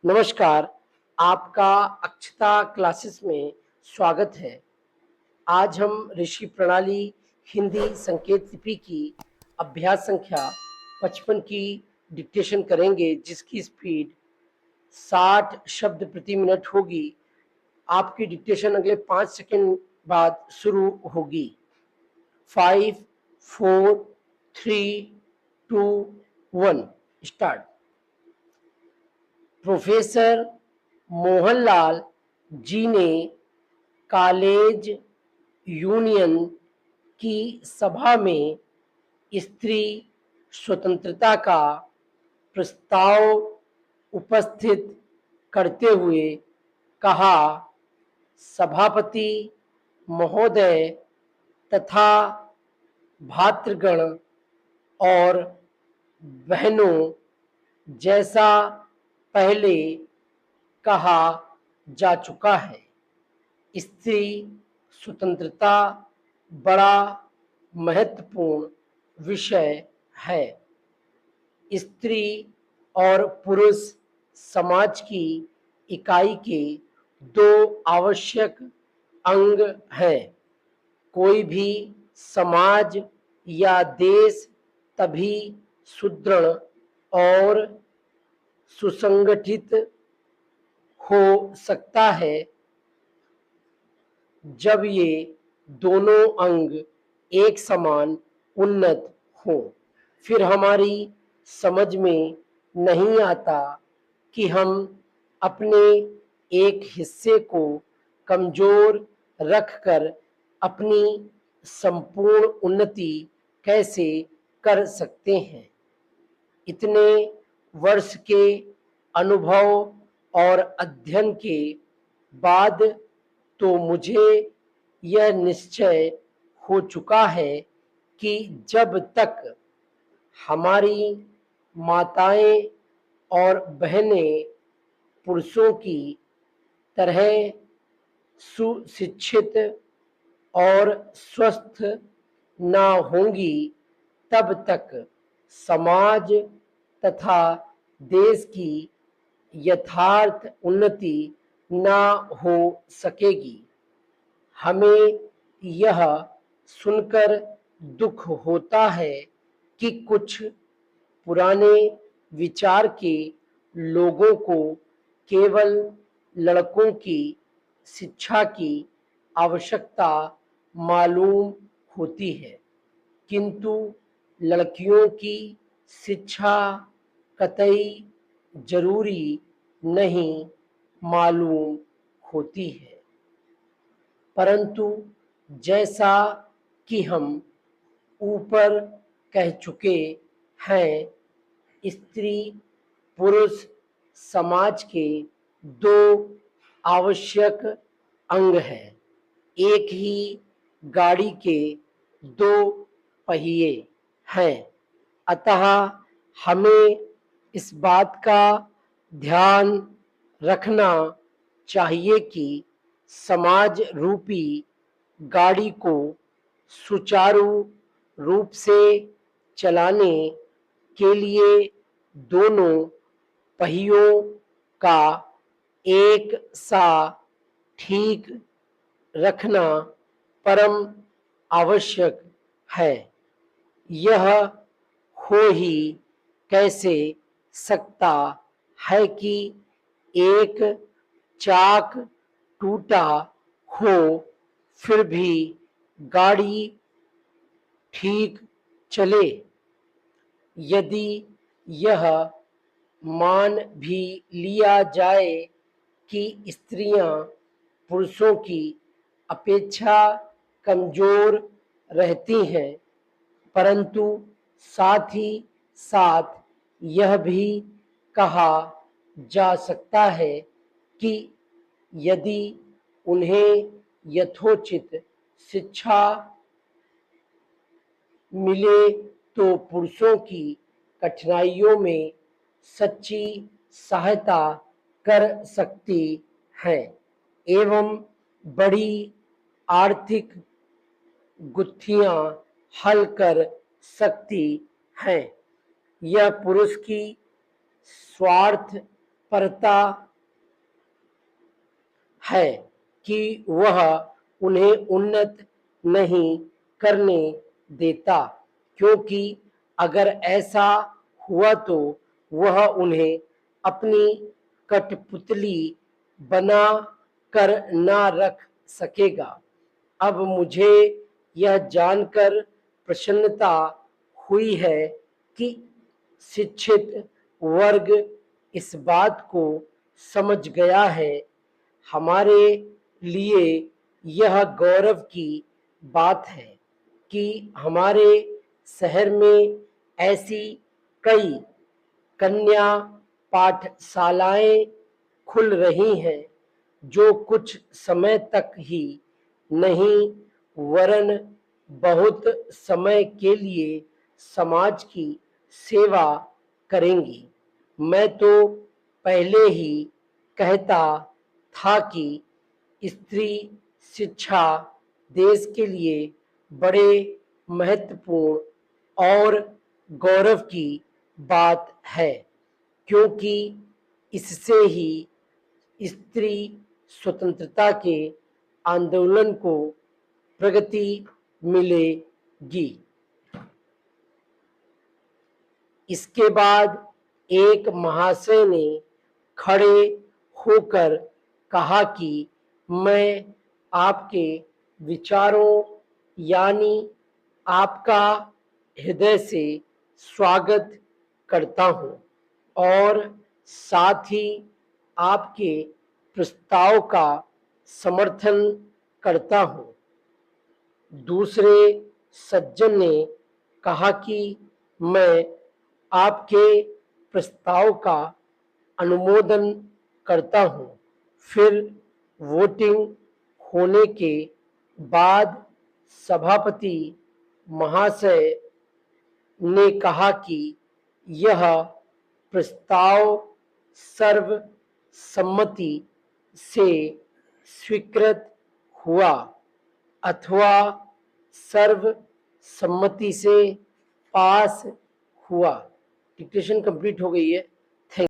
नमस्कार, आपका अक्षता क्लासेस में स्वागत है। आज हम ऋषि प्रणाली हिंदी संकेत लिपि की अभ्यास संख्या 55 की डिक्टेशन करेंगे, जिसकी स्पीड 60 शब्द प्रति मिनट होगी। आपकी डिक्टेशन अगले 5 सेकंड बाद शुरू होगी। 5, 4, 3, 2, 1 स्टार्ट। प्रोफेसर मोहनलाल जी ने कॉलेज यूनियन की सभा में स्त्री स्वतंत्रता का प्रस्ताव उपस्थित करते हुए कहा, सभापति महोदय तथा भातृगण और बहनों, जैसा पहले कहा जा चुका है, स्त्री स्वतंत्रता बड़ा महत्वपूर्ण विषय है। स्त्री और पुरुष समाज की इकाई के दो आवश्यक अंग हैं। कोई भी समाज या देश तभी सुदृढ़ और सुसंगठित हो सकता है जब ये दोनों अंग एक समान उन्नत हो। फिर हमारी समझ में नहीं आता कि हम अपने एक हिस्से को कमजोर रखकर अपनी संपूर्ण उन्नति कैसे कर सकते हैं। इतने वर्ष के अनुभव और अध्ययन के बाद तो मुझे यह निश्चय हो चुका है कि जब तक हमारी माताएं और बहनें पुरुषों की तरह सुशिक्षित और स्वस्थ ना होंगी, तब तक समाज तथा देश की यथार्थ उन्नति ना हो सकेगी। हमें यह सुनकर दुख होता है कि कुछ पुराने विचार के लोगों को केवल लड़कों की शिक्षा की आवश्यकता मालूम होती है, किंतु लड़कियों की शिक्षा कतई जरूरी नहीं मालूम होती है। परंतु जैसा कि हम ऊपर कह चुके हैं, स्त्री पुरुष समाज के दो आवश्यक अंग हैं। एक ही गाड़ी के दो पहिए हैं। अतः हमें इस बात का ध्यान रखना चाहिए कि समाज रूपी गाड़ी को सुचारू रूप से चलाने के लिए दोनों पहियों का एक सा ठीक रखना परम आवश्यक है। यह हो ही कैसे सकता है कि एक चाक टूटा हो फिर भी गाड़ी ठीक चले। यदि यह मान भी लिया जाए कि स्त्रियां पुरुषों की अपेक्षा कमजोर रहती हैं, परंतु साथ ही साथ यह भी कहा जा सकता है कि यदि उन्हें यथोचित शिक्षा मिले तो पुरुषों की कठिनाइयों में सच्ची सहायता कर सकती हैं एवं बड़ी आर्थिक गुत्थियां हल कर सकती हैं। यह पुरुष की स्वार्थ पड़ता है कि वह उन्हें उन्नत नहीं करने देता, क्योंकि अगर ऐसा हुआ तो वह उन्हें अपनी कठपुतली बना कर ना रख सकेगा। अब मुझे यह जानकर प्रसन्नता हुई है कि शिक्षित वर्ग इस बात को समझ गया है। हमारे लिए यह गौरव की बात है कि हमारे शहर में ऐसी कई कन्या पाठशालाएं खुल रही हैं जो कुछ समय तक ही नहीं वरन बहुत समय के लिए समाज की सेवा करेंगी। मैं तो पहले ही कहता था कि स्त्री शिक्षा देश के लिए बड़े महत्वपूर्ण और गौरव की बात है, क्योंकि इससे ही स्त्री स्वतंत्रता के आंदोलन को प्रगति मिलेगी। इसके बाद एक महाशय ने खड़े होकर कहा कि मैं आपके विचारों यानी आपका हृदय से स्वागत करता हूं और साथ ही आपके प्रस्ताव का समर्थन करता हूं। दूसरे सज्जन ने कहा कि मैं आपके प्रस्ताव का अनुमोदन करता हूं। फिर वोटिंग होने के बाद सभापति महाशय ने कहा कि यह प्रस्ताव सर्वसम्मति से स्वीकृत हुआ अथवा सर्वसम्मति से पास हुआ। डिक्टेशन कंप्लीट हो गई है।